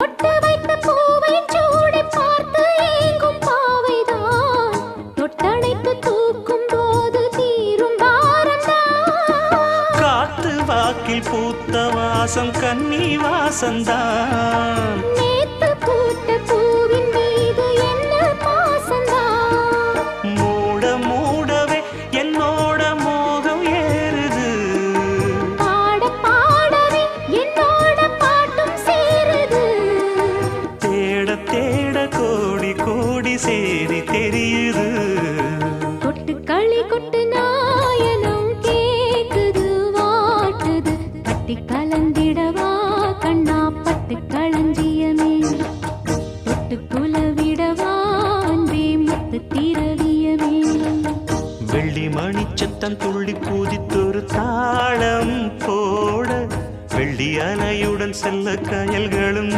பொட்டு வைத்த பூவை சூடி பார்த்து ஏங்கும் பாவைதான் தொட்டணைத்து தூக்கும் போது தீரும் பாரம்தான். காத்து வாக்கில் பூத்த வாசம் கன்னி வாசந்தான். நேத்து பூத்த பூவின் மீது என்ன பாசந்தான். மூட மூடவே என்னோட மோகம் ஏறுது. பாட பாடவே என்னோட பாட்டும் சேருது. தேட தேட கோடி கோடி சேரி தெரியுது. கொட்டு களி கொட்டு நாயனம் கேக்குது வாட்டுது. பட்டி கலந்திடவா கண்ணா பட்டு களஞ்சியமே. தொட்டு குலவிடவா அன்பே முத்து திரவியமே. வெள்ளி மணிச்சத்தம் துள்ளி குதித்தொரு தாளம் போட வெள்ளி அலையுடன் செல்ல கயல்களும்